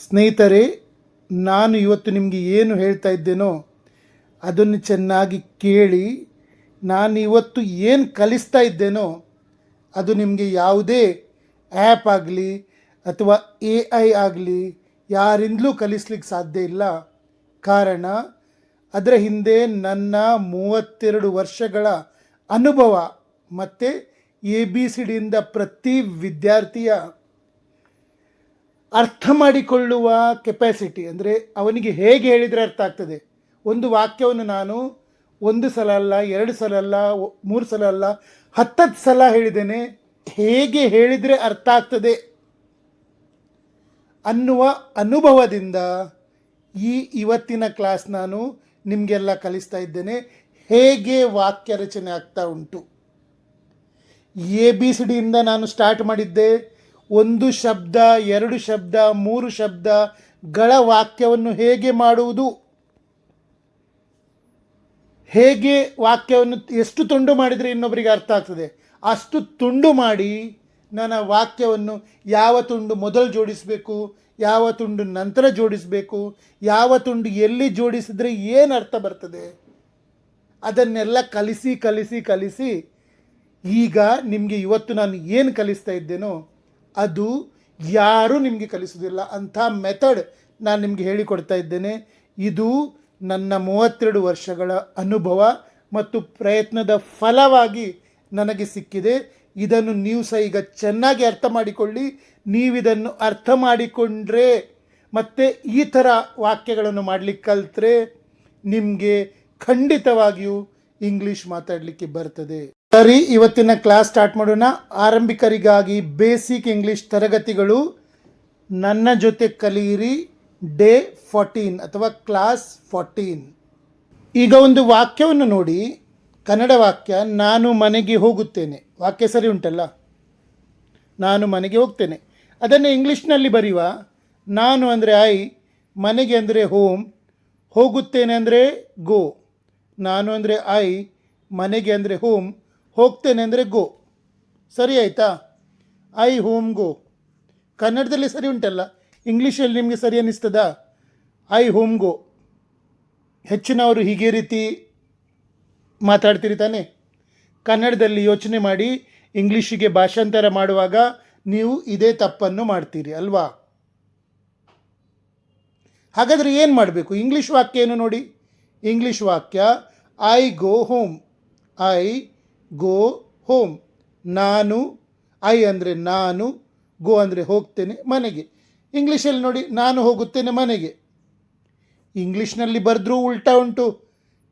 ಸ್ನೇಹಿತರೆ, ನಾನು ಇವತ್ತು ನಿಮಗೆ ಏನು ಹೇಳ್ತಾ ಇದ್ದೇನೋ ಅದನ್ನು ಚೆನ್ನಾಗಿ ಕೇಳಿ. ನಾನು ಇವತ್ತು ಏನು ಕಲಿಸ್ತಾ ಇದ್ದೇನೋ ಅದು ನಿಮಗೆ ಯಾವುದೇ ಆ್ಯಪ್ ಆಗಲಿ ಅಥವಾ AI ಆಗಲಿ ಯಾರಿಂದಲೂ ಕಲಿಸ್ಲಿಕ್ಕೆ ಸಾಧ್ಯ ಇಲ್ಲ. ಕಾರಣ ಅದರ ಹಿಂದೆ ನನ್ನ 32 ವರ್ಷಗಳ ಅನುಭವ ಮತ್ತು ABCDಯಿಂದ ಪ್ರತಿ ವಿದ್ಯಾರ್ಥಿಯ ಅರ್ಥ ಮಾಡಿಕೊಳ್ಳುವ ಕೆಪಾಸಿಟಿ, ಅಂದರೆ ಅವನಿಗೆ ಹೇಗೆ ಹೇಳಿದರೆ ಅರ್ಥ ಆಗ್ತದೆ. ಒಂದು ವಾಕ್ಯವನ್ನು ನಾನು ಒಂದು ಸಲ ಅಲ್ಲ, 2 ಸಲ ಅಲ್ಲ, 3 ಸಲ ಅಲ್ಲ, 10 ಸಲ ಹೇಳಿದ್ದೇನೆ. ಹೇಗೆ ಹೇಳಿದರೆ ಅರ್ಥ ಆಗ್ತದೆ ಅನ್ನುವ ಅನುಭವದಿಂದ ಇವತ್ತಿನ ಕ್ಲಾಸ್ ನಾನು ನಿಮಗೆಲ್ಲ ಕಲಿಸ್ತಾ ಇದ್ದೇನೆ. ಹೇಗೆ ವಾಕ್ಯ ರಚನೆ ಆಗ್ತಾ ಉಂಟು. ABCDಯಿಂದ ನಾನು ಸ್ಟಾರ್ಟ್ ಮಾಡಿದ್ದೆ. 1 ಶಬ್ದ, 2 ಶಬ್ದ, 3 ಶಬ್ದಗಳ ವಾಕ್ಯವನ್ನು ಹೇಗೆ ಮಾಡುವುದು, ಹೇಗೆ ವಾಕ್ಯವನ್ನು ಎಷ್ಟು ತುಂಡು ಮಾಡಿದರೆ ಇನ್ನೊಬ್ಬರಿಗೆ ಅರ್ಥ ಆಗ್ತದೆ ಅಷ್ಟು ತುಂಡು ಮಾಡಿ ನನ್ನ ವಾಕ್ಯವನ್ನು ಯಾವ ತುಂಡು ಮೊದಲು ಜೋಡಿಸಬೇಕು, ಯಾವ ತುಂಡು ನಂತರ ಜೋಡಿಸಬೇಕು, ಯಾವ ತುಂಡು ಎಲ್ಲಿ ಜೋಡಿಸಿದರೆ ಏನು ಅರ್ಥ ಬರ್ತದೆ, ಅದನ್ನೆಲ್ಲ ಕಲಿಸಿ ಕಲಿಸಿ ಕಲಿಸಿ ಈಗ ನಿಮಗೆ ಇವತ್ತು ನಾನು ಏನು ಕಲಿಸ್ತಾ ಇದ್ದೇನೋ ಅದು ಯಾರೂ ನಿಮಗೆ ಕಲಿಸೋದಿಲ್ಲ. ಅಂಥ ಮೆಥಡ್ ನಾನು ನಿಮಗೆ ಹೇಳಿಕೊಡ್ತಾ ಇದ್ದೇನೆ. ಇದು ನನ್ನ 32 ವರ್ಷಗಳ ಅನುಭವ ಮತ್ತು ಪ್ರಯತ್ನದ ಫಲವಾಗಿ ನನಗೆ ಸಿಕ್ಕಿದೆ. ಇದನ್ನು ನೀವು ಸಹ ಈಗ ಚೆನ್ನಾಗಿ ಅರ್ಥ ಮಾಡಿಕೊಳ್ಳಿ. ನೀವಿದನ್ನು ಅರ್ಥ ಮಾಡಿಕೊಂಡ್ರೆ ಮತ್ತು ಈ ಥರ ವಾಕ್ಯಗಳನ್ನು ಮಾಡಲಿಕ್ಕೆ ಕಲಿತ್ರೆ ನಿಮಗೆ ಖಂಡಿತವಾಗಿಯೂ ಇಂಗ್ಲೀಷ್ ಮಾತಾಡಲಿಕ್ಕೆ ಬರ್ತದೆ. ಸರಿ, ಇವತ್ತಿನ ಕ್ಲಾಸ್ ಸ್ಟಾರ್ಟ್ ಮಾಡೋಣ. ಆರಂಭಿಕರಿಗಾಗಿ ಬೇಸಿಕ್ ಇಂಗ್ಲೀಷ್ ತರಗತಿಗಳು ನನ್ನ ಜೊತೆ ಕಲಿಯಿರಿ, ಡೇ 14 ಅಥವಾ ಕ್ಲಾಸ್ 14. ಈಗ ಒಂದು ವಾಕ್ಯವನ್ನು ನೋಡಿ, ಕನ್ನಡ ವಾಕ್ಯ. ನಾನು ಮನೆಗೆ ಹೋಗುತ್ತೇನೆ. ವಾಕ್ಯ ಸರಿ ಉಂಟಲ್ಲ, ನಾನು ಮನೆಗೆ ಹೋಗ್ತೇನೆ. ಅದನ್ನು ಇಂಗ್ಲೀಷ್ನಲ್ಲಿ ಬರೆಯುವ. ನಾನು ಅಂದರೆ ಐ, ಮನೆಗೆ ಅಂದರೆ ಹೋಮ್, ಹೋಗುತ್ತೇನೆ ಅಂದರೆ ಗೋ. ನಾನು ಅಂದರೆ ಐ, ಮನೆಗೆ ಅಂದರೆ ಹೋಮ್, ಹೋಗ್ತೇನೆ ಅಂದರೆ ಗೋ. ಸರಿ ಆಯಿತಾ? ಐ ಹೋಮ್ ಗೋ. ಕನ್ನಡದಲ್ಲಿ ಸರಿ ಉಂಟಲ್ಲ, ಇಂಗ್ಲೀಷಲ್ಲಿ ನಿಮಗೆ ಸರಿ ಅನ್ನಿಸ್ತದಾ? ಐ ಹೋಮ್ ಗೋ. ಹೆಚ್ಚಿನವರು ಹೀಗೆ ರೀತಿ ಮಾತಾಡ್ತೀರಿ ತಾನೆ. ಕನ್ನಡದಲ್ಲಿ ಯೋಚನೆ ಮಾಡಿ, ಇಂಗ್ಲೀಷಿಗೆ ಭಾಷಾಂತರ ಮಾಡುವಾಗ ನೀವು ಇದೇ ತಪ್ಪನ್ನು ಮಾಡ್ತೀರಿ ಅಲ್ವಾ? ಹಾಗಾದರೆ ಏನು ಮಾಡಬೇಕು? ಇಂಗ್ಲೀಷ್ ವಾಕ್ಯ ಏನು ನೋಡಿ. ಇಂಗ್ಲೀಷ್ ವಾಕ್ಯ I go home. I go home. ನಾನು, ಐ ಅಂದರೆ ನಾನು, ಗೋ ಅಂದರೆ ಹೋಗ್ತೇನೆ ಮನೆಗೆ. ಇಂಗ್ಲೀಷಲ್ಲಿ ನೋಡಿ, ನಾನು ಹೋಗುತ್ತೇನೆ ಮನೆಗೆ. ಇಂಗ್ಲೀಷ್ನಲ್ಲಿ ಬರೆದ್ರೂ ಉಲ್ಟಾ ಉಂಟು,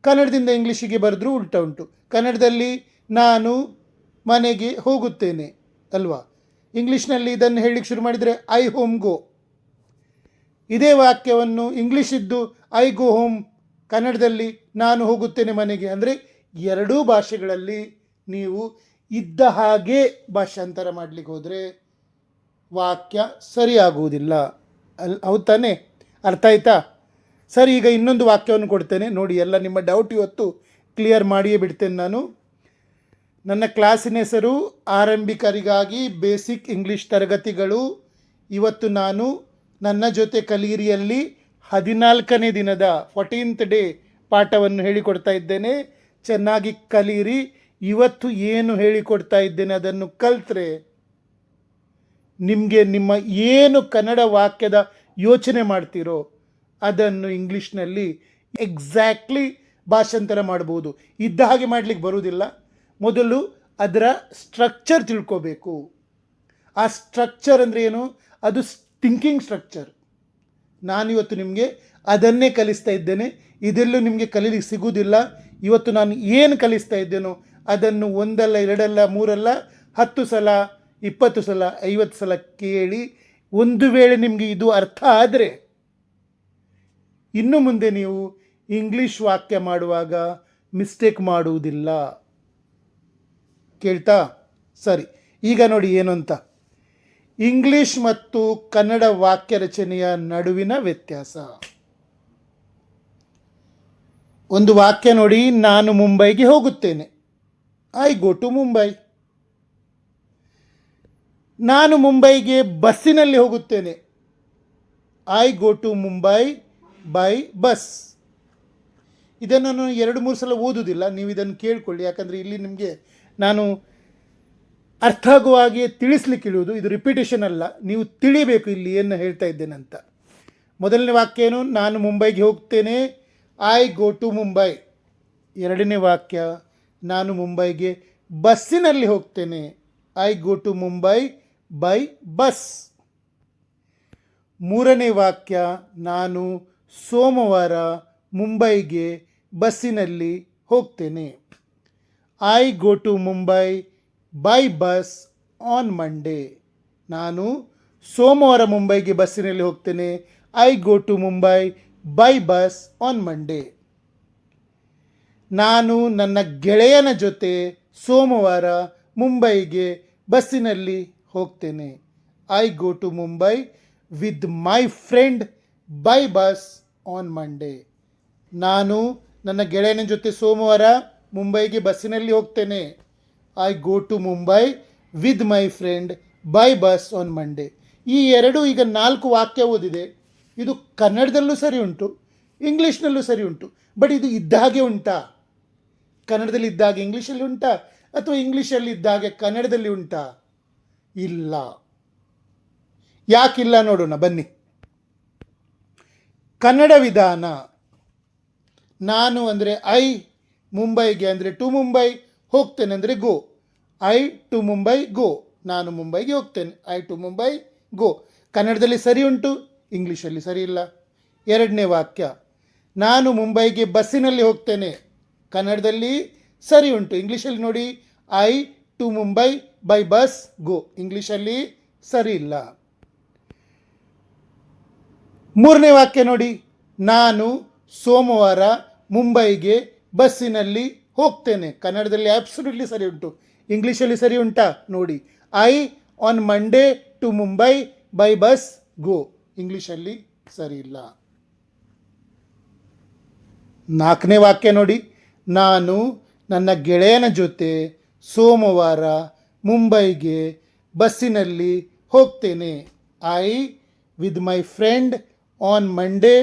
ಕನ್ನಡದಿಂದ ಇಂಗ್ಲೀಷಿಗೆ ಬರೆದ್ರೂ ಉಲ್ಟಾ ಉಂಟು. ಕನ್ನಡದಲ್ಲಿ ನಾನು ಮನೆಗೆ ಹೋಗುತ್ತೇನೆ ಅಲ್ವಾ? ಇಂಗ್ಲೀಷ್ನಲ್ಲಿ ಇದನ್ನು ಹೇಳಲಿಕ್ಕೆ ಶುರು ಮಾಡಿದರೆ ಐ ಹೋಮ್ ಗೋ. ಇದೇ ವಾಕ್ಯವನ್ನು ಇಂಗ್ಲೀಷಿದ್ದು ಐ ಗೋ ಹೋಮ್, ಕನ್ನಡದಲ್ಲಿ ನಾನು ಹೋಗುತ್ತೇನೆ ಮನೆಗೆ. ಅಂದರೆ ಎರಡೂ ಭಾಷೆಗಳಲ್ಲಿ ನೀವು ಇದ್ದ ಹಾಗೆ ಭಾಷಾಂತರ ಮಾಡಲಿಕ್ಕೆ ಹೋದರೆ ವಾಕ್ಯ ಸರಿಯಾಗುವುದಿಲ್ಲ. ಹೌದು ತಾನೇ? ಅರ್ಥ ಆಯ್ತಾ? ಸರಿ, ಈಗ ಇನ್ನೊಂದು ವಾಕ್ಯವನ್ನು ಕೊಡ್ತೇನೆ ನೋಡಿ. ಎಲ್ಲ ನಿಮ್ಮ ಡೌಟ್ ಇವತ್ತು ಕ್ಲಿಯರ್ ಮಾಡಿಯೇ ಬಿಡ್ತೇನೆ ನಾನು. ನನ್ನ ಕ್ಲಾಸಿನ ಹೆಸರು ಆರಂಭಿಕರಿಗಾಗಿ ಬೇಸಿಕ್ ಇಂಗ್ಲೀಷ್ ತರಗತಿಗಳು. ಇವತ್ತು ನಾನು ನನ್ನ ಜೊತೆ ಕಲಿಯಿರಿಯಲ್ಲಿ 14ನೇ ದಿನದ 14th ಡೇ ಪಾಠವನ್ನು ಹೇಳಿಕೊಡ್ತಾ ಇದ್ದೇನೆ. ಚೆನ್ನಾಗಿ ಕಲಿಯಿರಿ. ಇವತ್ತು ಏನು ಹೇಳಿಕೊಡ್ತಾ ಇದ್ದೇನೆ ಅದನ್ನು ಕಲಿತ್ರೆ ನಿಮಗೆ ನಿಮ್ಮ ಏನು ಕನ್ನಡ ವಾಕ್ಯದ ಯೋಚನೆ ಮಾಡ್ತೀರೋ ಅದನ್ನು ಇಂಗ್ಲೀಷ್ನಲ್ಲಿ ಎಕ್ಸಾಕ್ಟ್ಲಿ ಭಾಷಾಂತರ ಮಾಡ್ಬೋದು. ಇದ್ದ ಹಾಗೆ ಮಾಡಲಿಕ್ಕೆ ಬರುವುದಿಲ್ಲ. ಮೊದಲು ಅದರ ಸ್ಟ್ರಕ್ಚರ್ ತಿಳ್ಕೋಬೇಕು. ಆ ಸ್ಟ್ರಕ್ಚರ್ ಅಂದರೆ ಏನು? ಅದು ಥಿಂಕಿಂಗ್ ಸ್ಟ್ರಕ್ಚರ್. ನಾನಿವತ್ತು ನಿಮಗೆ ಅದನ್ನೇ ಕಲಿಸ್ತಾ ಇದ್ದೇನೆ. ಇದೆಲ್ಲೂ ನಿಮಗೆ ಕಲೀಲಿಕ್ಕೆ ಸಿಗುವುದಿಲ್ಲ. ಇವತ್ತು ನಾನು ಏನು ಕಲಿಸ್ತಾ ಇದ್ದೇನೋ ಅದನ್ನು 1 ಅಲ್ಲ 2 ಅಲ್ಲ 3 ಅಲ್ಲ 10 ಸಲ 20 ಸಲ 50 ಸಲ ಕೇಳಿ. ಒಂದು ವೇಳೆ ನಿಮಗೆ ಇದು ಅರ್ಥ ಆದರೆ ಇನ್ನು ಮುಂದೆ ನೀವು ಇಂಗ್ಲೀಷ್ ವಾಕ್ಯ ಮಾಡುವಾಗ ಮಿಸ್ಟೇಕ್ ಮಾಡುವುದಿಲ್ಲ. ಕೇಳ್ತಾ? ಸರಿ, ಈಗ ನೋಡಿ ಏನು ಅಂತ. ಇಂಗ್ಲೀಷ್ ಮತ್ತು ಕನ್ನಡ ವಾಕ್ಯ ರಚನೆಯ ನಡುವಿನ ವ್ಯತ್ಯಾಸ. ಒಂದು ವಾಕ್ಯ ನೋಡಿ, ನಾನು ಮುಂಬೈಗೆ ಹೋಗುತ್ತೇನೆ. I go to Mumbai. ನಾನು ಮುಂಬೈಗೆ ಬಸ್ಸಿನಲ್ಲಿ ಹೋಗುತ್ತೇನೆ. I go to Mumbai by bus. ಇದನ್ನು ನಾನು 2-3 ಸಲ ಓದುವುದಿಲ್ಲ, ನೀವು ಇದನ್ನು ಕೇಳಿಕೊಳ್ಳಿ. ಯಾಕಂದರೆ ಇಲ್ಲಿ ನಿಮಗೆ ನಾನು ಅರ್ಥ ಆಗುವ ಹಾಗೆ ತಿಳಿಸ್ಲಿಕ್ಕಿರುವುದು, ಇದು ರಿಪಿಟೇಷನ್ ಅಲ್ಲ, ನೀವು ತಿಳಿಬೇಕು ಇಲ್ಲಿ ಏನು ಹೇಳ್ತಾ ಇದ್ದೇನೆ ಅಂತ. ಮೊದಲನೇ ವಾಕ್ಯ ಏನು? ನಾನು ಮುಂಬೈಗೆ ಹೋಗ್ತೇನೆ, ಐ ಗೋ ಟು ಮುಂಬೈ. ಎರಡನೇ ವಾಕ್ಯ, ನಾನು ಮುಂಬೈಗೆ ಬಸ್ಸಿನಲ್ಲಿ ಹೋಗ್ತೇನೆ, I go to Mumbai by bus. ಮೂರನೇ ವಾಕ್ಯ, ನಾನು ಸೋಮವಾರ ಮುಂಬೈಗೆ ಬಸ್ಸಿನಲ್ಲಿ ಹೋಗ್ತೇನೆ, I go to Mumbai by bus on Monday. ನಾನು ಸೋಮವಾರ ಮುಂಬೈಗೆ ಬಸ್ಸಿನಲ್ಲಿ ಹೋಗ್ತೇನೆ, I go to Mumbai by bus on Monday. ನಾನು ನನ್ನ ಗೆಳೆಯನ ಜೊತೆ ಸೋಮವಾರ ಮುಂಬೈಗೆ ಬಸ್ಸಿನಲ್ಲಿ ಹೋಗ್ತೇನೆ, I go to Mumbai with my friend by bus on Monday. ನಾನು ನನ್ನ ಗೆಳೆಯನ ಜೊತೆ ಸೋಮವಾರ ಮುಂಬೈಗೆ ಬಸ್ಸಿನಲ್ಲಿ ಹೋಗ್ತೇನೆ, I go to Mumbai with my friend by bus on Monday. ಈ ಎರಡು ಈಗ 4 ವಾಕ್ಯ ಓದಿದೆ. ಇದು ಕನ್ನಡದಲ್ಲೂ ಸರಿ ಉಂಟು, ಇಂಗ್ಲೀಷ್ನಲ್ಲೂ ಸರಿ ಉಂಟು. ಬಟ್ ಇದು ಇದ್ದ ಹಾಗೆ ಉಂಟಾ? ಕನ್ನಡದಲ್ಲಿ ಇದ್ದಾಗ ಇಂಗ್ಲೀಷಲ್ಲಿ ಉಂಟಾ, ಅಥವಾ ಇಂಗ್ಲೀಷಲ್ಲಿ ಇದ್ದಾಗೆ ಕನ್ನಡದಲ್ಲಿ ಉಂಟಾ? ಇಲ್ಲ. ಯಾಕಿಲ್ಲ ನೋಡೋಣ ಬನ್ನಿ. ಕನ್ನಡ ವಿಧಾನ, ನಾನು ಅಂದರೆ ಐ, ಮುಂಬೈಗೆ ಅಂದರೆ ಟು ಮುಂಬೈ, ಹೋಗ್ತೇನೆ ಅಂದರೆ ಗೋ, ಐ ಟು ಮುಂಬೈ ಗೋ. ನಾನು ಮುಂಬೈಗೆ ಹೋಗ್ತೇನೆ, ಐ ಟು ಮುಂಬೈ ಗೋ. ಕನ್ನಡದಲ್ಲಿ ಸರಿ ಉಂಟು, ಇಂಗ್ಲೀಷಲ್ಲಿ ಸರಿ ಇಲ್ಲ. ಎರಡನೇ ವಾಕ್ಯ, ನಾನು ಮುಂಬೈಗೆ ಬಸ್ಸಿನಲ್ಲಿ ಹೋಗ್ತೇನೆ, ಕನ್ನಡದಲ್ಲಿ ಸರಿ ಉಂಟು, ಇಂಗ್ಲೀಷಲ್ಲಿ ನೋಡಿ, I to Mumbai by bus go, ಇಂಗ್ಲೀಷಲ್ಲಿ ಸರಿ ಇಲ್ಲ. ಮೂರನೇ ವಾಕ್ಯ ನೋಡಿ, ನಾನು ಸೋಮವಾರ ಮುಂಬೈಗೆ ಬಸ್ಸಿನಲ್ಲಿ ಹೋಗ್ತೇನೆ, ಕನ್ನಡದಲ್ಲಿ ಆಬ್ಸಲ್ಯೂಟ್ಲಿ ಸರಿ ಉಂಟು, ಇಂಗ್ಲೀಷಲ್ಲಿ ಸರಿ ಉಂಟಾ ನೋಡಿ, I on Monday to Mumbai by bus go, ಇಂಗ್ಲೀಷಲ್ಲಿ ಸರಿ ಇಲ್ಲ. ನಾಲ್ಕನೇ ವಾಕ್ಯ ನೋಡಿ, ನಾನು ನನ್ನ ಗೆಳೆಯನ ಜೊತೆ ಸೋಮವಾರ ಮುಂಬೈಗೆ ಬಸ್ಸಿನಲ್ಲಿ ಹೋಗ್ತೇನೆ, I with my friend on Monday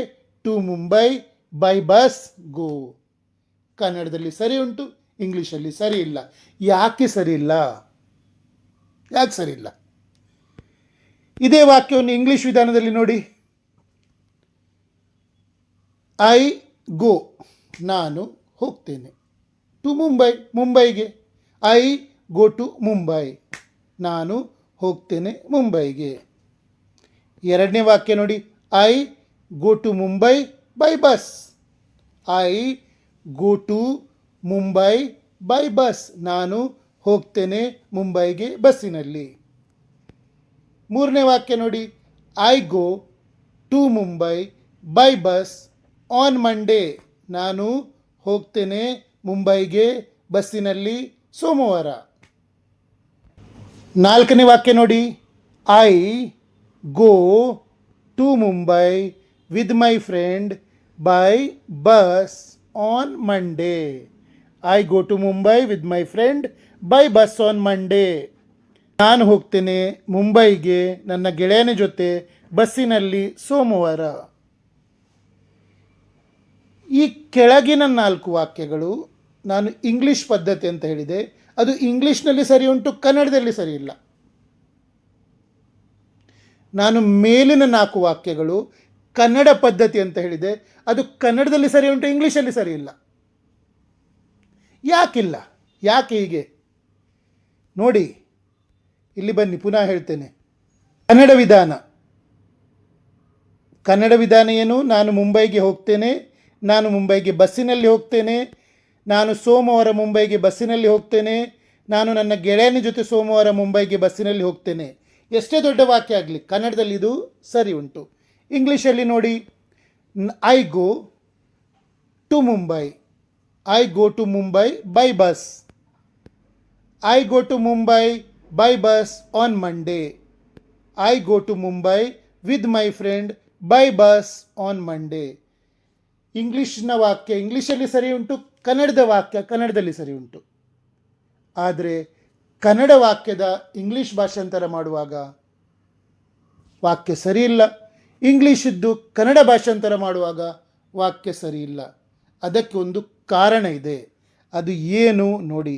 to Mumbai by bus go. ಕನ್ನಡದಲ್ಲಿ ಸರಿ ಉಂಟು, ಇಂಗ್ಲೀಷಲ್ಲಿ ಸರಿ ಇಲ್ಲ. ಯಾಕೆ ಸರಿ ಇಲ್ಲ? ಯಾಕೆ ಸರಿ ಇಲ್ಲ? ಇದೇ ವಾಕ್ಯವನ್ನು ಇಂಗ್ಲೀಷ್ ವಿಧಾನದಲ್ಲಿ ನೋಡಿ, ಐ ಗೋ, ನಾನು ಹೋಗ್ತೇನೆ, ಟು ಮುಂಬೈ, ಮುಂಬೈಗೆ, ಐ ಗೋ ಟು ಮುಂಬೈ, ನಾನು ಹೋಗ್ತೇನೆ ಮುಂಬೈಗೆ. ಎರಡನೇ ವಾಕ್ಯ ನೋಡಿ, I go to Mumbai by bus, I go to Mumbai by bus, ನಾನು ಹೋಗ್ತೇನೆ ಮುಂಬೈಗೆ ಬಸ್ಸಿನಲ್ಲಿ. ಮೂರನೇ ವಾಕ್ಯ ನೋಡಿ, I go to Mumbai by bus on Monday, ನಾನು ಹೋಗ್ತೇನೆ ಮುಂಬೈಗೆ ಬಸ್ಸಿನಲ್ಲಿ ಸೋಮವಾರ. ನಾಲ್ಕನೇ ವಾಕ್ಯ ನೋಡಿ, I go to Mumbai with my friend by bus on Monday, I go to Mumbai with my friend by bus on Monday. ನಾನು ಹೋಗ್ತೇನೆ ಮುಂಬೈಗೆ ನನ್ನ ಗೆಳೆಯನ ಜೊತೆ ಬಸ್ಸಿನಲ್ಲಿ ಸೋಮವಾರ. ಈ ಕೆಳಗಿನ 4 ವಾಕ್ಯಗಳು ನಾನು ಇಂಗ್ಲೀಷ್ ಪದ್ಧತಿ ಅಂತ ಹೇಳಿದೆ, ಅದು ಇಂಗ್ಲೀಷ್ನಲ್ಲಿ ಸರಿ ಉಂಟು, ಕನ್ನಡದಲ್ಲಿ ಸರಿ ಇಲ್ಲ. ನಾನು ಮೇಲಿನ 4 ವಾಕ್ಯಗಳು ಕನ್ನಡ ಪದ್ಧತಿ ಅಂತ ಹೇಳಿದೆ, ಅದು ಕನ್ನಡದಲ್ಲಿ ಸರಿ ಉಂಟು, ಇಂಗ್ಲೀಷಲ್ಲಿ ಸರಿ ಇಲ್ಲ. ಯಾಕಿಲ್ಲ? ಯಾಕೆ ಹೀಗೆ ನೋಡಿ, ಇಲ್ಲಿ ಬನ್ನಿ, ಪುನಃ ಹೇಳ್ತೇನೆ. ಕನ್ನಡ ವಿಧಾನ, ಕನ್ನಡ ವಿಧಾನ ಏನು? ನಾನು ಮುಂಬೈಗೆ ಹೋಗ್ತೇನೆ, ನಾನು ಮುಂಬೈಗೆ ಬಸ್ಸಿನಲ್ಲಿ ಹೋಗ್ತೇನೆ, ನಾನು ಸೋಮವಾರ ಮುಂಬೈಗೆ ಬಸ್ಸಿನಲ್ಲಿ ಹೋಗ್ತೇನೆ, ನಾನು ನನ್ನ ಗೆಳೆಯನ ಜೊತೆ ಸೋಮವಾರ ಮುಂಬೈಗೆ ಬಸ್ಸಿನಲ್ಲಿ ಹೋಗ್ತೇನೆ. ಎಷ್ಟೇ ದೊಡ್ಡ ವಾಕ್ಯ ಆಗಲಿ ಕನ್ನಡದಲ್ಲಿ ಇದು ಸರಿ ಉಂಟು. ಇಂಗ್ಲೀಷಲ್ಲಿ ನೋಡಿ, I go to Mumbai, I go to Mumbai by bus, I go to Mumbai by bus on Monday, I go to Mumbai with my friend by bus on Monday. ಇಂಗ್ಲೀಷ್ನ ವಾಕ್ಯ ಇಂಗ್ಲೀಷಲ್ಲಿ ಸರಿ ಉಂಟು, ಕನ್ನಡದ ವಾಕ್ಯ ಕನ್ನಡದಲ್ಲಿ ಸರಿ ಉಂಟು. ಆದರೆ ಕನ್ನಡ ವಾಕ್ಯದ ಇಂಗ್ಲೀಷ್ ಭಾಷಾಂತರ ಮಾಡುವಾಗ ವಾಕ್ಯ ಸರಿ ಇಲ್ಲ. ಇಂಗ್ಲೀಷದ್ದು ಕನ್ನಡ ಭಾಷಾಂತರ ಮಾಡುವಾಗ ವಾಕ್ಯ ಸರಿ ಇಲ್ಲ. ಅದಕ್ಕೆ ಒಂದು ಕಾರಣ ಇದೆ. ಅದು ಏನು ನೋಡಿ.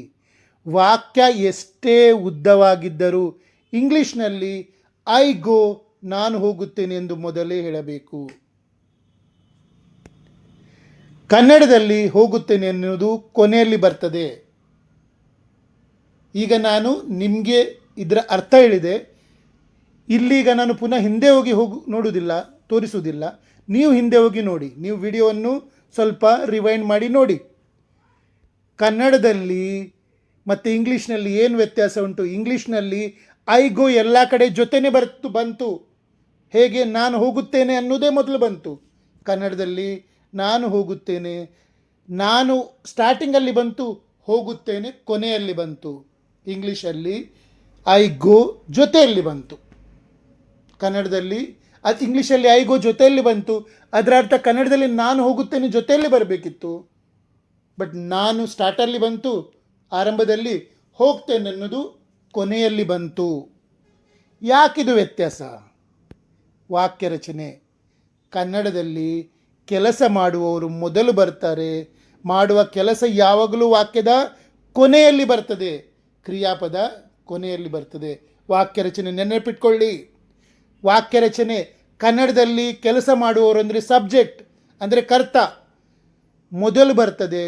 ವಾಕ್ಯ ಎಷ್ಟೇ ಉದ್ದವಾಗಿದ್ದರೂ ಇಂಗ್ಲೀಷ್ನಲ್ಲಿ ಐ ಗೋ, ನಾನು ಹೋಗುತ್ತೇನೆ ಎಂದು ಮೊದಲೇ ಹೇಳಬೇಕು. ಕನ್ನಡದಲ್ಲಿ ಹೋಗುತ್ತೇನೆ ಎನ್ನುವುದು ಕೊನೆಯಲ್ಲಿ ಬರ್ತದೆ. ಈಗ ನಾನು ನಿಮಗೆ ಇದರ ಅರ್ಥ ಹೇಳಿದೆ. ಇಲ್ಲೀಗ ನಾನು ಪುನಃ ಹಿಂದೆ ಹೋಗಿ ನೋಡುವುದಿಲ್ಲ, ತೋರಿಸುವುದಿಲ್ಲ. ನೀವು ಹಿಂದೆ ಹೋಗಿ ನೋಡಿ, ನೀವು ವಿಡಿಯೋವನ್ನು ಸ್ವಲ್ಪ ರಿವೈಂಡ್ ಮಾಡಿ ನೋಡಿ. ಕನ್ನಡದಲ್ಲಿ ಮತ್ತು ಇಂಗ್ಲೀಷ್ನಲ್ಲಿ ಏನು ವ್ಯತ್ಯಾಸ ಉಂಟು? ಇಂಗ್ಲೀಷ್ನಲ್ಲಿ ಐ ಗೋ ಎಲ್ಲ ಕಡೆ ಜೊತೆನೇ ಬಂತು. ಹೇಗೆ? ನಾನು ಹೋಗುತ್ತೇನೆ ಅನ್ನೋದೇ ಮೊದಲು ಬಂತು. ಕನ್ನಡದಲ್ಲಿ ನಾನು ಹೋಗುತ್ತೇನೆ, ನಾನು ಸ್ಟಾರ್ಟಿಂಗಲ್ಲಿ ಬಂತು, ಹೋಗುತ್ತೇನೆ ಕೊನೆಯಲ್ಲಿ ಬಂತು. ಇಂಗ್ಲೀಷಲ್ಲಿ ಐ ಗೋ ಜೊತೆಯಲ್ಲಿ ಬಂತು. ಕನ್ನಡದಲ್ಲಿ ಇಂಗ್ಲೀಷಲ್ಲಿ ಐ ಗೋ ಜೊತೆಯಲ್ಲಿ ಬಂತು. ಅದರ ಅರ್ಥ ಕನ್ನಡದಲ್ಲಿ ನಾನು ಹೋಗುತ್ತೇನೆ ಜೊತೆಯಲ್ಲಿ ಬರಬೇಕಿತ್ತು. ಬಟ್ ನಾನು ಸ್ಟಾರ್ಟಲ್ಲಿ ಬಂತು ಆರಂಭದಲ್ಲಿ, ಹೋಗ್ತೇನೆ ಅನ್ನೋದು ಕೊನೆಯಲ್ಲಿ ಬಂತು. ಯಾಕಿದು ವ್ಯತ್ಯಾಸ? ವಾಕ್ಯ ರಚನೆ. ಕನ್ನಡದಲ್ಲಿ ಕೆಲಸ ಮಾಡುವವರು ಮೊದಲು ಬರ್ತಾರೆ. ಮಾಡುವ ಕೆಲಸ ಯಾವಾಗಲೂ ವಾಕ್ಯದ ಕೊನೆಯಲ್ಲಿ ಬರ್ತದೆ. ಕ್ರಿಯಾಪದ ಕೊನೆಯಲ್ಲಿ ಬರ್ತದೆ. ವಾಕ್ಯ ರಚನೆ ನೆನಪಿಟ್ಕೊಳ್ಳಿ. ವಾಕ್ಯ ರಚನೆ ಕನ್ನಡದಲ್ಲಿ ಕೆಲಸ ಮಾಡುವವರು ಅಂದರೆ ಸಬ್ಜೆಕ್ಟ್ ಅಂದರೆ ಕರ್ತ ಮೊದಲು ಬರ್ತದೆ.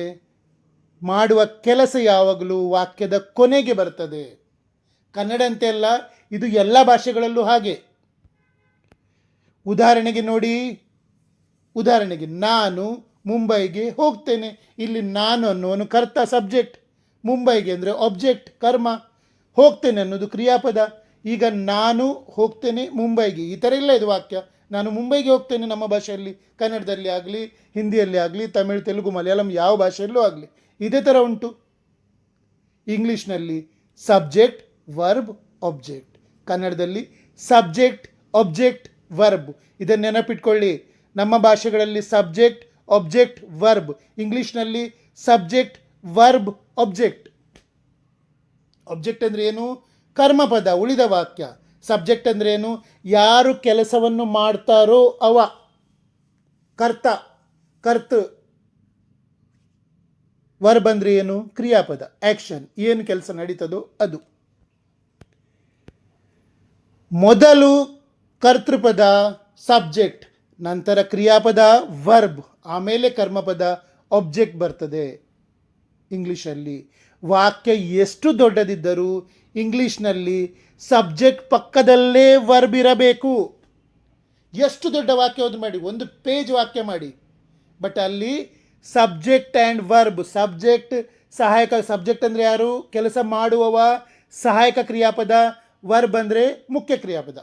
ಮಾಡುವ ಕೆಲಸ ಯಾವಾಗಲೂ ವಾಕ್ಯದ ಕೊನೆಗೆ ಬರ್ತದೆ. ಕನ್ನಡ ಅಂತೆಲ್ಲ, ಇದು ಎಲ್ಲ ಭಾಷೆಗಳಲ್ಲೂ ಹಾಗೆ. ಉದಾಹರಣೆಗೆ ನೋಡಿ, ಉದಾಹರಣೆಗೆ ನಾನು ಮುಂಬೈಗೆ ಹೋಗ್ತೇನೆ. ಇಲ್ಲಿ ನಾನು ಅನ್ನೋನು ಕರ್ತ ಸಬ್ಜೆಕ್ಟ್, ಮುಂಬೈಗೆ ಅಂದರೆ ಆಬ್ಜೆಕ್ಟ್ ಕರ್ಮ, ಹೋಗ್ತೇನೆ ಅನ್ನೋದು ಕ್ರಿಯಾಪದ. ಈಗ ನಾನು ಹೋಗ್ತೇನೆ ಮುಂಬೈಗೆ, ಈ ಥರ ಇಲ್ಲ ಇದು ವಾಕ್ಯ. ನಾನು ಮುಂಬೈಗೆ ಹೋಗ್ತೇನೆ ನಮ್ಮ ಭಾಷೆಯಲ್ಲಿ, ಕನ್ನಡದಲ್ಲಿ ಆಗಲಿ, ಹಿಂದಿಯಲ್ಲಿ ಆಗಲಿ, ತಮಿಳು, ತೆಲುಗು, ಮಲಯಾಳಂ ಯಾವ ಭಾಷೆಯಲ್ಲೂ ಆಗಲಿ ಇದೇ ಥರ ಉಂಟು. ಇಂಗ್ಲೀಷ್ನಲ್ಲಿ ಸಬ್ಜೆಕ್ಟ್ ವರ್ಬ್ ಆಬ್ಜೆಕ್ಟ್, ಕನ್ನಡದಲ್ಲಿ ಸಬ್ಜೆಕ್ಟ್ ಆಬ್ಜೆಕ್ಟ್ ವರ್ಬ್. ಇದನ್ನು ನೆನಪಿಟ್ಕೊಳ್ಳಿ. ನಮ್ಮ ಭಾಷೆಗಳಲ್ಲಿ ಸಬ್ಜೆಕ್ಟ್ ಆಬ್ಜೆಕ್ಟ್ ವರ್ಬ್, ಇಂಗ್ಲೀಷ್ನಲ್ಲಿ ಸಬ್ಜೆಕ್ಟ್ ವರ್ಬ್ ಆಬ್ಜೆಕ್ಟ್. ಆಬ್ಜೆಕ್ಟ್ ಅಂದರೆ ಏನು? ಕರ್ಮಪದ, ಉಳಿದ ವಾಕ್ಯ. ಸಬ್ಜೆಕ್ಟ್ ಅಂದರೆ ಏನು? ಯಾರು ಕೆಲಸವನ್ನು ಮಾಡ್ತಾರೋ ಅವ ಕರ್ತ, ಕರ್ತೃ. ವರ್ಬ್ ಅಂದರೆ ಏನು? ಕ್ರಿಯಾಪದ, ಆ್ಯಕ್ಷನ್, ಏನು ಕೆಲಸ ನಡೀತದೋ ಅದು. ಮೊದಲು ಕರ್ತೃಪದ ಸಬ್ಜೆಕ್ಟ್, ನಂತರ ಕ್ರಿಯಾಪದ ವರ್ಬ್, ಆಮೇಲೆ ಕರ್ಮಪದ ಆಬ್ಜೆಕ್ಟ್ ಬರ್ತದೆ. ಇಂಗ್ಲೀಷಲ್ಲಿ ವಾಕ್ಯ ಎಷ್ಟು ದೊಡ್ಡದಿದ್ದರೂ ಇಂಗ್ಲೀಷ್ನಲ್ಲಿ ಸಬ್ಜೆಕ್ಟ್ ಪಕ್ಕದಲ್ಲೇ ವರ್ಬ್ ಇರಬೇಕು. ಎಷ್ಟು ದೊಡ್ಡ ವಾಕ್ಯ ಮಾಡಿ, ಒಂದು ಪೇಜ್ ವಾಕ್ಯ ಮಾಡಿ, ಬಟ್ ಅಲ್ಲಿ ಸಬ್ಜೆಕ್ಟ್ ಆ್ಯಂಡ್ ವರ್ಬ್, ಸಬ್ಜೆಕ್ಟ್ ಸಹಾಯಕ, ಸಬ್ಜೆಕ್ಟ್ ಅಂದರೆ ಯಾರು? ಕೆಲಸ ಮಾಡುವವ, ಸಹಾಯಕ ಕ್ರಿಯಾಪದ, ವರ್ಬ್ ಅಂದರೆ ಮುಖ್ಯ ಕ್ರಿಯಾಪದ.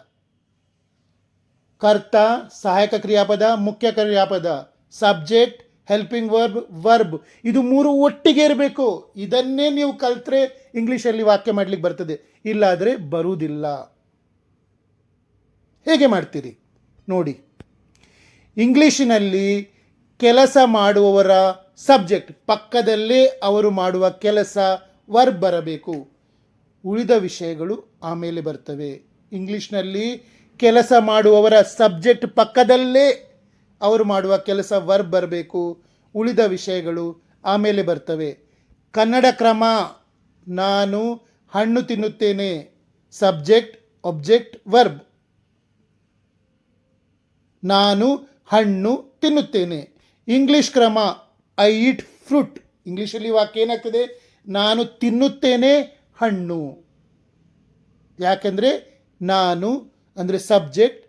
ಕರ್ತ ಸಹಾಯಕ ಕ್ರಿಯಾಪದ, ಮುಖ್ಯ ಕ್ರಿಯಾಪದ, ಸಬ್ಜೆಕ್ಟ್, ಹೆಲ್ಪಿಂಗ್ ವರ್ಬ್, ವರ್ಬ್, ಇದು ಮೂರು ಒಟ್ಟಿಗೆ ಇರಬೇಕು. ಇದನ್ನೇ ನೀವು ಕಲ್ತ್ರೆ ಇಂಗ್ಲೀಷಲ್ಲಿ ವಾಕ್ಯ ಮಾಡಲಿಕ್ಕೆ ಬರ್ತದೆ, ಇಲ್ಲಾದರೆ ಬರುವುದಿಲ್ಲ. ಹೇಗೆ ಮಾಡ್ತೀರಿ ನೋಡಿ. ಇಂಗ್ಲೀಷಿನಲ್ಲಿ ಕೆಲಸ ಮಾಡುವವರ ಸಬ್ಜೆಕ್ಟ್ ಪಕ್ಕದಲ್ಲೇ ಅವರು ಮಾಡುವ ಕೆಲಸ ವರ್ಬ್ ಬರಬೇಕು, ಉಳಿದ ವಿಷಯಗಳು ಆಮೇಲೆ ಬರ್ತವೆ. ಇಂಗ್ಲೀಷ್ನಲ್ಲಿ ಕೆಲಸ ಮಾಡುವವರ ಸಬ್ಜೆಕ್ಟ್ ಪಕ್ಕದಲ್ಲೇ ಅವರು ಮಾಡುವ ಕೆಲಸ ವರ್ಬ್ ಬರಬೇಕು, ಉಳಿದ ವಿಷಯಗಳು ಆಮೇಲೆ ಬರ್ತವೆ. ಕನ್ನಡ ಕ್ರಮ, ನಾನು ಹಣ್ಣು ತಿನ್ನುತ್ತೇನೆ, ಸಬ್ಜೆಕ್ಟ್ ಆಬ್ಜೆಕ್ಟ್ ವರ್ಬ್. ನಾನು ಹಣ್ಣು ತಿನ್ನುತ್ತೇನೆ. ಇಂಗ್ಲೀಷ್ ಕ್ರಮ, ಐ ಈಟ್ ಫ್ರೂಟ್. ಇಂಗ್ಲೀಷಲ್ಲಿ ವಾಕ್ಯ ಏನಾಗ್ತದೆ? ನಾನು ತಿನ್ನುತ್ತೇನೆ ಹಣ್ಣು. ಯಾಕೆಂದರೆ ನಾನು ಅಂದರೆ ಸಬ್ಜೆಕ್ಟ್,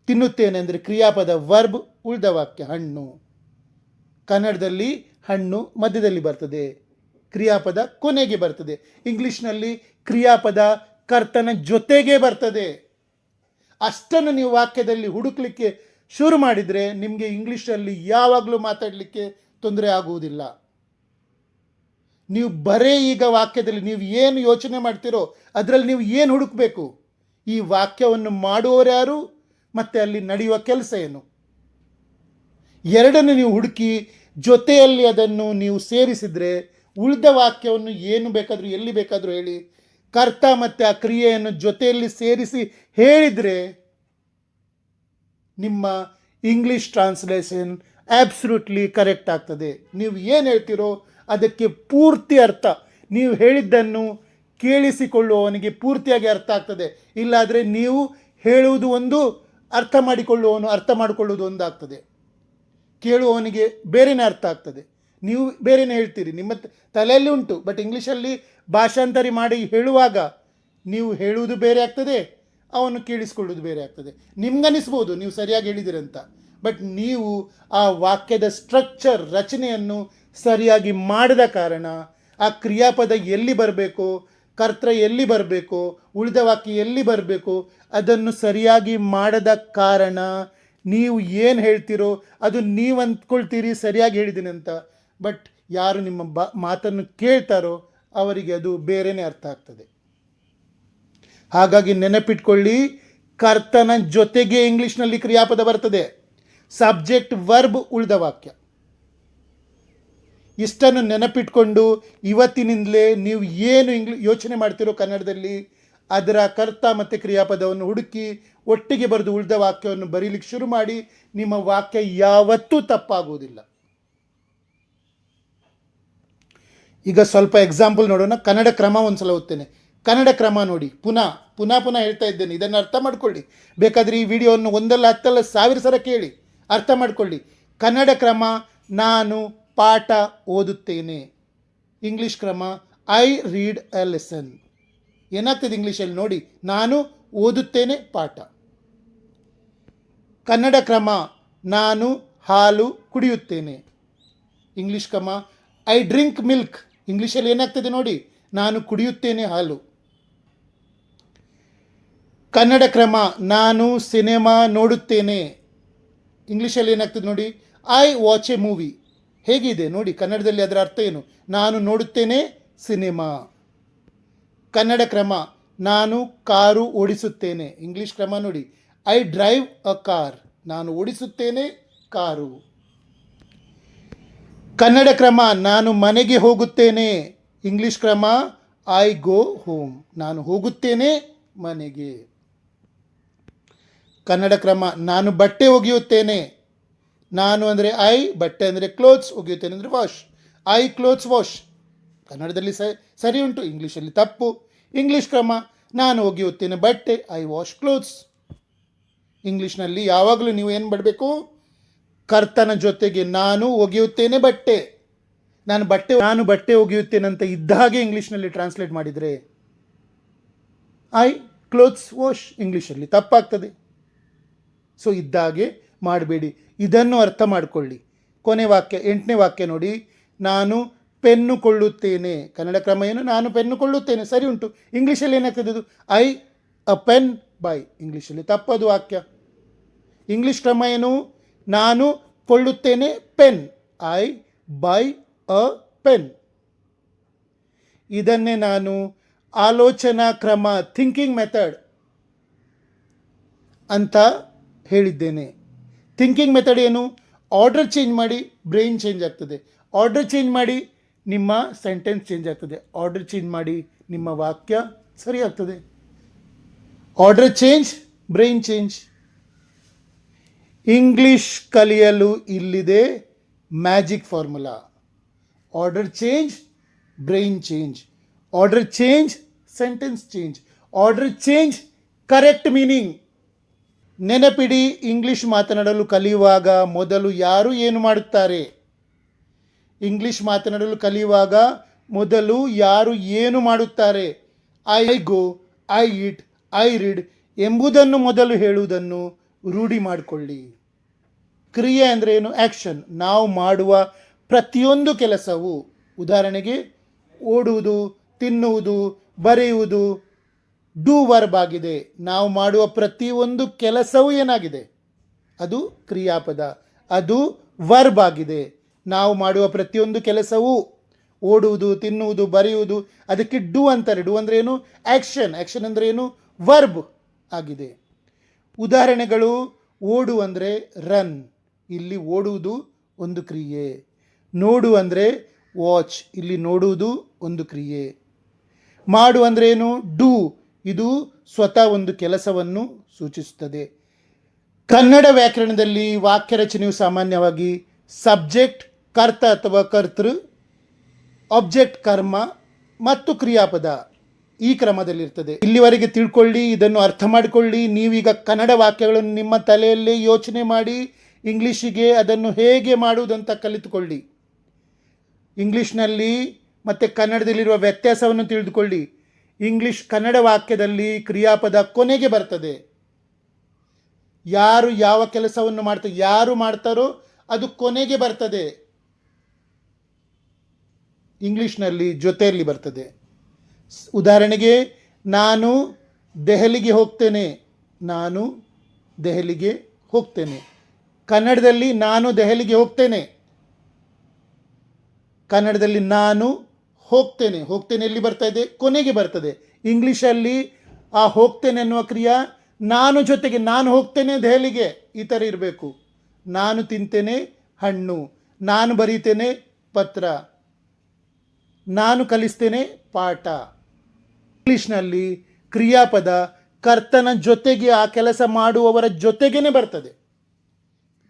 ತಿನ್ನುತ್ತೇನೆ ಅಂದರೆ ಕ್ರಿಯಾಪದ ವರ್ಬ್, ಉಳಿದ ವಾಕ್ಯ ಹಣ್ಣು. ಕನ್ನಡದಲ್ಲಿ ಹಣ್ಣು ಮಧ್ಯದಲ್ಲಿ ಬರ್ತದೆ, ಕ್ರಿಯಾಪದ ಕೊನೆಗೆ ಬರ್ತದೆ. ಇಂಗ್ಲೀಷ್ನಲ್ಲಿ ಕ್ರಿಯಾಪದ ಕರ್ತನ ಜೊತೆಗೆ ಬರ್ತದೆ. ಅಷ್ಟನ್ನು ನೀವು ವಾಕ್ಯದಲ್ಲಿ ಹುಡುಕಲಿಕ್ಕೆ ಶುರು ಮಾಡಿದರೆ ನಿಮಗೆ ಇಂಗ್ಲೀಷಲ್ಲಿ ಯಾವಾಗಲೂ ಮಾತಾಡಲಿಕ್ಕೆ ತೊಂದರೆ ಆಗುವುದಿಲ್ಲ. ನೀವು ಬರೇ ಈಗ ವಾಕ್ಯದಲ್ಲಿ ನೀವು ಏನು ಯೋಚನೆ ಮಾಡ್ತೀರೋ ಅದರಲ್ಲಿ ನೀವು ಏನು ಹುಡುಕಬೇಕು? ಈ ವಾಕ್ಯವನ್ನು ಮಾಡುವವರು ಯಾರು ಮತ್ತು ಅಲ್ಲಿ ನಡೆಯುವ ಕೆಲಸ ಏನು, ಎರಡನ್ನು ನೀವು ಹುಡುಕಿ ಜೊತೆಯಲ್ಲಿ ಅದನ್ನು ನೀವು ಸೇರಿಸಿದರೆ ಉಳಿದ ವಾಕ್ಯವನ್ನು ಏನು ಬೇಕಾದರೂ ಎಲ್ಲಿ ಬೇಕಾದರೂ ಹೇಳಿ, ಕರ್ತ ಮತ್ತು ಆ ಕ್ರಿಯೆಯನ್ನು ಜೊತೆಯಲ್ಲಿ ಸೇರಿಸಿ ಹೇಳಿದರೆ ನಿಮ್ಮ ಇಂಗ್ಲೀಷ್ ಟ್ರಾನ್ಸ್ಲೇಷನ್ ಆಬ್ಸಲ್ಯೂಟ್ಲಿ ಕರೆಕ್ಟ್ ಆಗ್ತದೆ. ನೀವು ಏನು ಹೇಳ್ತೀರೋ ಅದಕ್ಕೆ ಪೂರ್ತಿ ಅರ್ಥ, ನೀವು ಹೇಳಿದ್ದನ್ನು ಕೇಳಿಸಿಕೊಳ್ಳುವವನಿಗೆ ಪೂರ್ತಿಯಾಗಿ ಅರ್ಥ ಆಗ್ತದೆ. ಇಲ್ಲಾದರೆ ನೀವು ಹೇಳುವುದು ಒಂದು, ಅರ್ಥ ಮಾಡಿಕೊಳ್ಳುವುದು ಒಂದಾಗ್ತದೆ. ಕೇಳುವವನಿಗೆ ಬೇರೆಯೇ ಅರ್ಥ ಆಗ್ತದೆ, ನೀವು ಬೇರೆಯೇ ಹೇಳ್ತೀರಿ, ನಿಮ್ಮ ತಲೆಯಲ್ಲಿ ಉಂಟು, ಬಟ್ ಇಂಗ್ಲೀಷಲ್ಲಿ ಭಾಷಾಂತರಿ ಮಾಡಿ ಹೇಳುವಾಗ ನೀವು ಹೇಳುವುದು ಬೇರೆ ಆಗ್ತದೆ, ಅವನು ಕೇಳಿಸ್ಕೊಳ್ಳೋದು ಬೇರೆ ಆಗ್ತದೆ. ನಿಮ್ಗನಿಸ್ಬೋದು ನೀವು ಸರಿಯಾಗಿ ಹೇಳಿದಿರಂತ, ಬಟ್ ನೀವು ಆ ವಾಕ್ಯದ ಸ್ಟ್ರಕ್ಚರ್, ರಚನೆಯನ್ನು ಸರಿಯಾಗಿ ಮಾಡದ ಕಾರಣ ಆ ಕ್ರಿಯಾಪದ ಎಲ್ಲಿ ಬರಬೇಕು, ಕರ್ತ ಎಲ್ಲಿ ಬರಬೇಕು, ಉಳಿದ ವಾಕ್ಯ ಎಲ್ಲಿ ಬರಬೇಕು, ಅದನ್ನು ಸರಿಯಾಗಿ ಮಾಡದ ಕಾರಣ ನೀವು ಏನು ಹೇಳ್ತೀರೋ ಅದು ನೀವು ಅಂದ್ಕೊಳ್ತೀರಿ ಸರಿಯಾಗಿ ಹೇಳಿದ್ದೀನಿ ಅಂತ, ಬಟ್ ಯಾರು ನಿಮ್ಮ ಮಾತನ್ನು ಕೇಳ್ತಾರೋ ಅವರಿಗೆ ಅದು ಬೇರೆಯೇ ಅರ್ಥ ಆಗ್ತದೆ. ಹಾಗಾಗಿ ನೆನಪಿಟ್ಕೊಳ್ಳಿ, ಕರ್ತನ ಜೊತೆಗೆ ಇಂಗ್ಲೀಷ್ನಲ್ಲಿ ಕ್ರಿಯಾಪದ ಬರ್ತದೆ, ಸಬ್ಜೆಕ್ಟ್ ವರ್ಬ್ ಉಳಿದ ವಾಕ್ಯ. ಇಷ್ಟನ್ನು ನೆನಪಿಟ್ಕೊಂಡು ಇವತ್ತಿನಿಂದಲೇ ನೀವು ಏನು ಯೋಚನೆ ಮಾಡ್ತಿರೋ ಕನ್ನಡದಲ್ಲಿ ಅದರ ಕರ್ತ ಮತ್ತು ಕ್ರಿಯಾಪದವನ್ನು ಹುಡುಕಿ ಒಟ್ಟಿಗೆ ಬರೆದು ಉಳಿದ ವಾಕ್ಯವನ್ನು ಬರೀಲಿಕ್ಕೆ ಶುರು ಮಾಡಿ. ನಿಮ್ಮ ವಾಕ್ಯ ಯಾವತ್ತೂ ತಪ್ಪಾಗುವುದಿಲ್ಲ. ಈಗ ಸ್ವಲ್ಪ ಎಕ್ಸಾಂಪಲ್ ನೋಡೋಣ. ಕನ್ನಡ ಕ್ರಮ ಒಂದು ಸಲ ಓದ್ತೇನೆ. ಕನ್ನಡ ಕ್ರಮ ನೋಡಿ, ಪುನಃ ಹೇಳ್ತಾ ಇದ್ದೇನೆ, ಇದನ್ನು ಅರ್ಥ ಮಾಡ್ಕೊಳ್ಳಿ. ಬೇಕಾದರೆ ಈ ವಿಡಿಯೋವನ್ನು 1 10 1000 ಸಲ ಕೇಳಿ ಅರ್ಥ ಮಾಡ್ಕೊಳ್ಳಿ. ಕನ್ನಡ ಕ್ರಮ, ನಾನು ಪಾಠ ಓದುತ್ತೇನೆ. ಇಂಗ್ಲೀಷ್ ಕ್ರಮ, ಐ ರೀಡ್ ಎ ಲೆಸನ್. ಏನಾಗ್ತದೆ ಇಂಗ್ಲೀಷಲ್ಲಿ ನೋಡಿ, ನಾನು ಓದುತ್ತೇನೆ ಪಾಠ. ಕನ್ನಡ ಕ್ರಮ, ನಾನು ಹಾಲು ಕುಡಿಯುತ್ತೇನೆ. ಇಂಗ್ಲೀಷ್ ಕ್ರಮ, ಐ ಡ್ರಿಂಕ್ ಮಿಲ್ಕ್. ಇಂಗ್ಲೀಷಲ್ಲಿ ಏನಾಗ್ತದೆ ನೋಡಿ, ನಾನು ಕುಡಿಯುತ್ತೇನೆ ಹಾಲು. ಕನ್ನಡ ಕ್ರಮ, ನಾನು ಸಿನೆಮಾ ನೋಡುತ್ತೇನೆ. ಇಂಗ್ಲೀಷಲ್ಲಿ ಏನಾಗ್ತದೆ ನೋಡಿ, ಐ ವಾಚ್ ಎ ಮೂವಿ. ಹೇಗಿದೆ ನೋಡಿ ಕನ್ನಡದಲ್ಲಿ ಅದರ ಅರ್ಥ ಏನು, ನಾನು ನೋಡುತ್ತೇನೆ ಸಿನಿಮಾ. ಕನ್ನಡ ಕ್ರಮ, ನಾನು ಕಾರು ಓಡಿಸುತ್ತೇನೆ. ಇಂಗ್ಲೀಷ್ ಕ್ರಮ ನೋಡಿ, ಐ ಡ್ರೈವ್ ಅ ಕಾರ್. ನಾನು ಓಡಿಸುತ್ತೇನೆ ಕಾರು. ಕನ್ನಡ ಕ್ರಮ, ನಾನು ಮನೆಗೆ ಹೋಗುತ್ತೇನೆ. ಇಂಗ್ಲೀಷ್ ಕ್ರಮ, ಐ ಗೋ ಹೋಮ್. ನಾನು ಹೋಗುತ್ತೇನೆ ಮನೆಗೆ. ಕನ್ನಡ ಕ್ರಮ, ನಾನು ಬಟ್ಟೆ ಒಗೆಯುತ್ತೇನೆ. ನಾನು ಅಂದರೆ ಐ, ಬಟ್ಟೆ ಅಂದರೆ ಕ್ಲೋತ್ಸ್, ಒಗೆಯುತ್ತೇನೆ ಅಂದರೆ ವಾಶ್. I clothes wash. ಕನ್ನಡದಲ್ಲಿ ಸರಿ ಉಂಟು, ಇಂಗ್ಲೀಷಲ್ಲಿ ತಪ್ಪು. ಇಂಗ್ಲೀಷ್ ಕ್ರಮ, ನಾನು ಒಗೆಯುತ್ತೇನೆ ಬಟ್ಟೆ, ಐ ವಾಶ್ ಕ್ಲೋತ್ಸ್. ಇಂಗ್ಲೀಷ್ನಲ್ಲಿ ಯಾವಾಗಲೂ ನೀವು ಏನು ಮಾಡಬೇಕು, ಕರ್ತನ ಜೊತೆಗೆ ನಾನು ಒಗೆಯುತ್ತೇನೆ ಬಟ್ಟೆ, ನಾನು ಬಟ್ಟೆ ಒಗೆಯುತ್ತೇನೆ ಅಂತ ಇದ್ದ ಹಾಗೆ ಇಂಗ್ಲೀಷ್ನಲ್ಲಿ ಟ್ರಾನ್ಸ್ಲೇಟ್ ಮಾಡಿದರೆ ಐ ಕ್ಲೋತ್ಸ್ ವಾಶ್ ಇಂಗ್ಲೀಷಲ್ಲಿ ತಪ್ಪಾಗ್ತದೆ. ಸೊ ಇದ್ದಾಗೆ ಮಾಡಬೇಡಿ, ಇದನ್ನು ಅರ್ಥ ಮಾಡಿಕೊಳ್ಳಿ. ಕೊನೆ ವಾಕ್ಯ, 8ನೇ ವಾಕ್ಯ ನೋಡಿ, ನಾನು ಪೆನ್ನು ಕೊಳ್ಳುತ್ತೇನೆ. ಕನ್ನಡ ಕ್ರಮ ಏನು, ನಾನು ಪೆನ್ನು ಕೊಳ್ಳುತ್ತೇನೆ, ಸರಿ ಉಂಟು. ಇಂಗ್ಲೀಷಲ್ಲಿ ಏನಾಗ್ತದೆ ಅದು, ಐ ಅ ಪೆನ್ ಬೈ. ಇಂಗ್ಲೀಷಲ್ಲಿ ತಪ್ಪದು ವಾಕ್ಯ. ಇಂಗ್ಲೀಷ್ ಕ್ರಮ ಏನು, ನಾನು ಕೊಳ್ಳುತ್ತೇನೆ pen, I buy a pen. ಇದನ್ನೇ ನಾನು ಆಲೋಚನಾ ಕ್ರಮ, ಥಿಂಕಿಂಗ್ ಮೆಥಡ್ ಅಂತ ಹೇಳಿದ್ದೇನೆ. ಥಿಂಕಿಂಗ್ ಮೆಥಡ್ ಏನು, ಆರ್ಡರ್ ಚೇಂಜ್ ಮಾಡಿ ಬ್ರೈನ್ ಚೇಂಜ್ ಆಗ್ತದೆ, ಆರ್ಡರ್ ಚೇಂಜ್ ಮಾಡಿ ನಿಮ್ಮ ಸೆಂಟೆನ್ಸ್ ಚೇಂಜ್ ಆಗ್ತದೆ, ಆರ್ಡರ್ ಚೇಂಜ್ ಮಾಡಿ ನಿಮ್ಮ ವಾಕ್ಯ ಸರಿ ಆಗ್ತದೆ. Order change, brain change. English ಕಲಿಯಲು ಇಲ್ಲಿದೆ magic formula. Order change, brain change. Order change, sentence change. Order change, correct meaning. ನೆನಪಿಡಿ, ಇಂಗ್ಲೀಷ್ ಮಾತನಾಡಲು ಕಲಿಯುವಾಗ ಮೊದಲು ಯಾರು ಏನು ಮಾಡುತ್ತಾರೆ, ಇಂಗ್ಲೀಷ್ ಮಾತನಾಡಲು ಕಲಿಯುವಾಗ ಮೊದಲು ಯಾರು ಏನು ಮಾಡುತ್ತಾರೆ, I go, I eat, I read ಎಂಬುದನ್ನು ಮೊದಲು ಹೇಳುವುದನ್ನು ರೂಢಿ ಮಾಡಿಕೊಳ್ಳಿ. ಕ್ರಿಯೆ ಅಂದರೆ ಏನು, ಆ್ಯಕ್ಷನ್. ನಾವು ಮಾಡುವ ಪ್ರತಿಯೊಂದು ಕೆಲಸವು, ಉದಾಹರಣೆಗೆ ಓಡುವುದು, ತಿನ್ನುವುದು, ಬರೆಯುವುದು ಡೂ ವರ್ಬ್ ಆಗಿದೆ. ನಾವು ಮಾಡುವ ಪ್ರತಿಯೊಂದು ಕೆಲಸವೂ ಏನಾಗಿದೆ, ಅದು ಕ್ರಿಯಾಪದ, ಅದು ವರ್ಬ್ ಆಗಿದೆ. ನಾವು ಮಾಡುವ ಪ್ರತಿಯೊಂದು ಕೆಲಸವೂ, ಓಡುವುದು, ತಿನ್ನುವುದು, ಬರೆಯುವುದು, ಅದಕ್ಕೆ ಡೂ ಅಂತಾರೆ. ಡೂ ಅಂದರೆ ಏನು, ಆ್ಯಕ್ಷನ್. ಆ್ಯಕ್ಷನ್ ಅಂದರೆ ಏನು, ವರ್ಬ್ ಆಗಿದೆ. ಉದಾಹರಣೆಗಳು, ಓಡು ಅಂದರೆ ರನ್, ಇಲ್ಲಿ ಓಡುವುದು ಒಂದು ಕ್ರಿಯೆ. ನೋಡು ಅಂದರೆ ವಾಚ್, ಇಲ್ಲಿ ನೋಡುವುದು ಒಂದು ಕ್ರಿಯೆ. ಮಾಡು ಅಂದರೆ ಏನು, ಡೂ, ಇದು ಸ್ವತಃ ಒಂದು ಕೆಲಸವನ್ನು ಸೂಚಿಸುತ್ತದೆ. ಕನ್ನಡ ವ್ಯಾಕರಣದಲ್ಲಿ ವಾಕ್ಯ ರಚನೆಯು ಸಾಮಾನ್ಯವಾಗಿ ಸಬ್ಜೆಕ್ಟ್ ಕರ್ತ ಅಥವಾ ಕರ್ತೃ, ಆಬ್ಜೆಕ್ಟ್ ಕರ್ಮ ಮತ್ತು ಕ್ರಿಯಾಪದ ಈ ಕ್ರಮದಲ್ಲಿರ್ತದೆ. ಇಲ್ಲಿವರೆಗೆ ತಿಳ್ಕೊಳ್ಳಿ, ಇದನ್ನು ಅರ್ಥ ಮಾಡಿಕೊಳ್ಳಿ. ನೀವೀಗ ಕನ್ನಡ ವಾಕ್ಯಗಳನ್ನು ನಿಮ್ಮ ತಲೆಯಲ್ಲೇ ಯೋಚನೆ ಮಾಡಿ ಇಂಗ್ಲೀಷಿಗೆ ಅದನ್ನು ಹೇಗೆ ಮಾಡುವುದಂತ ಕಲಿತುಕೊಳ್ಳಿ. ಇಂಗ್ಲೀಷ್ನಲ್ಲಿ ಮತ್ತು ಕನ್ನಡದಲ್ಲಿರುವ ವ್ಯತ್ಯಾಸವನ್ನು ತಿಳಿದುಕೊಳ್ಳಿ. ಕನ್ನಡ ವಾಕ್ಯದಲ್ಲಿ ಕ್ರಿಯಾಪದ ಕೊನೆಗೆ ಬರ್ತದೆ. ಯಾರು ಯಾವ ಕೆಲಸವನ್ನು ಮಾಡ್ತಾರೆ, ಯಾರು ಮಾಡ್ತಾರೋ ಅದು ಕೊನೆಗೆ ಬರ್ತದೆ. ಇಂಗ್ಲೀಷ್ನಲ್ಲಿ ಜೊತೆಯಲ್ಲಿ ಬರ್ತದೆ. ಉದಾಹರಣೆಗೆ, ನಾನು ದೆಹಲಿಗೆ ಹೋಗ್ತೇನೆ, ನಾನು ದೆಹಲಿಗೆ ಹೋಗ್ತೇನೆ. ಕನ್ನಡದಲ್ಲಿ ನಾನು ದೆಹಲಿಗೆ ಹೋಗ್ತೇನೆ, ಕನ್ನಡದಲ್ಲಿ ನಾನು ಹೋಗ್ತೇನೆ. ಹೋಗ್ತೇನೆ ಎಲ್ಲಿ ಬರ್ತಾ ಇದೆ? ಕೊನೆಗೆ ಬರ್ತದೆ. ಇಂಗ್ಲೀಷಲ್ಲಿ ಆ ಹೋಗ್ತೇನೆ ಅನ್ನುವ ಕ್ರಿಯಾ ನಾನು ಜೊತೆಗೆ, ನಾನು ಹೋಗ್ತೇನೆ ದೆಹಲಿಗೆ ಈ ಥರ ಇರಬೇಕು. ನಾನು ತಿಂತೇನೆ ಹಣ್ಣು, ನಾನು ಬರೀತೇನೆ ಪತ್ರ, ನಾನು ಕಲಿಸ್ತೇನೆ ಪಾಠ. ಇಂಗ್ಲೀಷ್ನಲ್ಲಿ ಕ್ರಿಯಾಪದ ಕರ್ತನ ಜೊತೆಗೆ, ಆ ಕೆಲಸ ಮಾಡುವವರ ಜೊತೆಗೇ ಬರ್ತದೆ.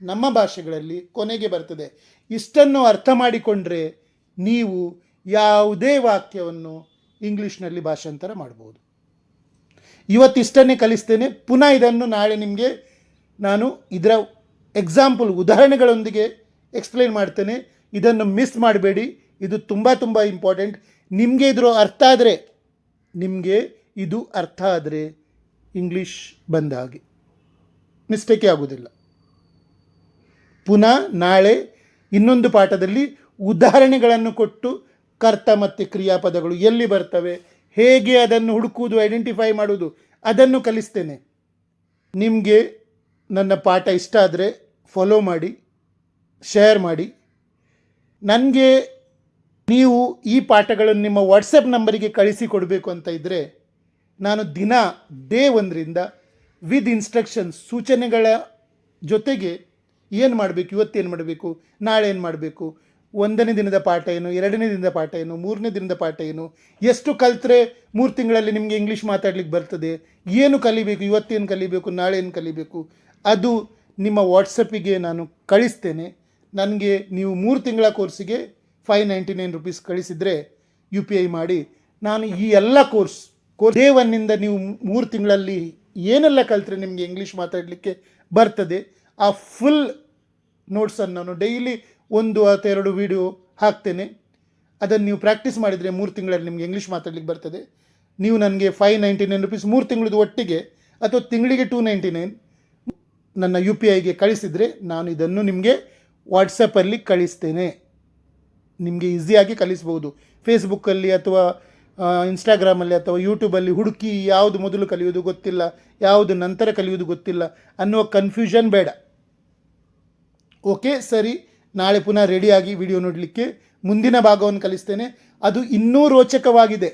ನಮ್ಮ ಭಾಷೆಗಳಲ್ಲಿ ಕೊನೆಗೆ ಬರ್ತದೆ. ಇಷ್ಟನ್ನು ಅರ್ಥ ಮಾಡಿಕೊಂಡ್ರೆ ನೀವು ಯಾವುದೇ ವಾಕ್ಯವನ್ನು ಇಂಗ್ಲೀಷ್ನಲ್ಲಿ ಭಾಷಾಂತರ ಮಾಡ್ಬೋದು. ಇವತ್ತಿಷ್ಟನ್ನೇ ಕಲಿಸ್ತೇನೆ. ಪುನಃ ಇದನ್ನು ನಾಳೆ ನಿಮಗೆ ನಾನು ಇದರ ಎಕ್ಸಾಂಪಲ್, ಉದಾಹರಣೆಗಳೊಂದಿಗೆ ಎಕ್ಸ್ಪ್ಲೈನ್ ಮಾಡ್ತೇನೆ. ಇದನ್ನು ಮಿಸ್ ಮಾಡಬೇಡಿ. ಇದು ತುಂಬ ತುಂಬ ಇಂಪಾರ್ಟೆಂಟ್. ನಿಮಗೆ ಇದು ಅರ್ಥ ಆದರೆ ಇಂಗ್ಲೀಷ್ ಬಂದ ಹಾಗೆ, ಮಿಸ್ಟೇಕೇ ಆಗೋದಿಲ್ಲ. ಪುನಃ ನಾಳೆ ಇನ್ನೊಂದು ಪಾಠದಲ್ಲಿ ಉದಾಹರಣೆಗಳನ್ನು ಕೊಟ್ಟು ಕರ್ತ ಮತ್ತು ಕ್ರಿಯಾಪದಗಳು ಎಲ್ಲಿ ಬರ್ತವೆ, ಹೇಗೆ ಅದನ್ನು ಹುಡುಕುವುದು, ಐಡೆಂಟಿಫೈ ಮಾಡುವುದು, ಅದನ್ನು ಕಲಿಸ್ತೇನೆ. ನಿಮಗೆ ನನ್ನ ಪಾಠ ಇಷ್ಟ ಆದರೆ ಫಾಲೋ ಮಾಡಿ, ಶೇರ್ ಮಾಡಿ. ನನಗೆ ನೀವು ಈ ಪಾಠಗಳನ್ನು ನಿಮ್ಮ ವಾಟ್ಸಪ್ ನಂಬರಿಗೆ ಕಳಿಸಿಕೊಡಬೇಕು ಅಂತ ಇದ್ದರೆ, ನಾನು ಡೇ 1ರಿಂದ ವಿತ್ ಇನ್ಸ್ಟ್ರಕ್ಷನ್ಸ್, ಸೂಚನೆಗಳ ಜೊತೆಗೆ ಏನು ಮಾಡಬೇಕು, ಇವತ್ತೇನು ಮಾಡಬೇಕು, ನಾಳೆ ಏನು ಮಾಡಬೇಕು, 1ನೇ ದಿನದ ಪಾಠ ಏನು, 2ನೇ ದಿನದ ಪಾಠ ಏನು, 3ನೇ ದಿನದ ಪಾಠ ಏನು, ಎಷ್ಟು ಕಲಿತ್ರೆ 3 ತಿಂಗಳಲ್ಲಿ ನಿಮಗೆ ಇಂಗ್ಲೀಷ್ ಮಾತಾಡ್ಲಿಕ್ಕೆ ಬರ್ತದೆ, ಏನು ಕಲಿಬೇಕು, ಇವತ್ತೇನು ಕಲಿಬೇಕು, ನಾಳೆ ಏನು ಕಲಿಬೇಕು, ಅದು ನಿಮ್ಮ ವಾಟ್ಸಪ್ಪಿಗೆ ನಾನು ಕಳಿಸ್ತೇನೆ. ನನಗೆ ನೀವು 3 ತಿಂಗಳ ಕೋರ್ಸಿಗೆ ₹599 ಕಳಿಸಿದರೆ UPI ಮಾಡಿ ನಾನು ಈ ಎಲ್ಲ ಕೋರ್ಸ್ ಡೇ 1ನಿಂದ ನೀವು 3 ತಿಂಗಳಲ್ಲಿ ಏನೆಲ್ಲ ಕಲಿತ್ರೆ ನಿಮಗೆ ಇಂಗ್ಲೀಷ್ ಮಾತಾಡಲಿಕ್ಕೆ ಬರ್ತದೆ, ಆ ಫುಲ್ ನೋಟ್ಸನ್ನು ನಾನು ಡೈಲಿ 1 ಅಥವಾ 2 ವೀಡಿಯೋ ಹಾಕ್ತೇನೆ. ಅದನ್ನು ನೀವು ಪ್ರಾಕ್ಟೀಸ್ ಮಾಡಿದರೆ 3 ತಿಂಗಳಲ್ಲಿ ನಿಮಗೆ ಇಂಗ್ಲೀಷ್ ಮಾತಾಡಲಿಕ್ಕೆ ಬರ್ತದೆ. ನೀವು ನನಗೆ ₹599 3 ತಿಂಗಳದ್ದು ಒಟ್ಟಿಗೆ, ಅಥವಾ ತಿಂಗಳಿಗೆ $299 ನನ್ನ UPIಗೆ ಕಳಿಸಿದರೆ ನಾನು ಇದನ್ನು ನಿಮಗೆ ವಾಟ್ಸಪ್ಪಲ್ಲಿ ಕಳಿಸ್ತೇನೆ. ನಿಮಗೆ ಈಸಿಯಾಗಿ ಕಲಿಸ್ಬೋದು. ಫೇಸ್ಬುಕ್ಕಲ್ಲಿ ಅಥವಾ ಇನ್ಸ್ಟಾಗ್ರಾಮಲ್ಲಿ ಅಥವಾ ಯೂಟ್ಯೂಬಲ್ಲಿ ಹುಡುಕಿ ಯಾವುದು ಮೊದಲು ಕಲಿಯೋದು ಗೊತ್ತಿಲ್ಲ, ಯಾವುದು ನಂತರ ಕಲಿಯೋದು ಗೊತ್ತಿಲ್ಲ ಅನ್ನುವ ಕನ್ಫ್ಯೂಷನ್ ಬೇಡ. ಓಕೆ, ಸರಿ. ನಾಳೆ ಪುನಃ ರೆಡಿಯಾಗಿ ವಿಡಿಯೋ ನೋಡಲಿಕ್ಕೆ ಮುಂದಿನ ಭಾಗವನ್ನು ಕಲಿಸ್ತೇನೆ. ಅದು ಇನ್ನೂ ರೋಚಕವಾಗಿದೆ.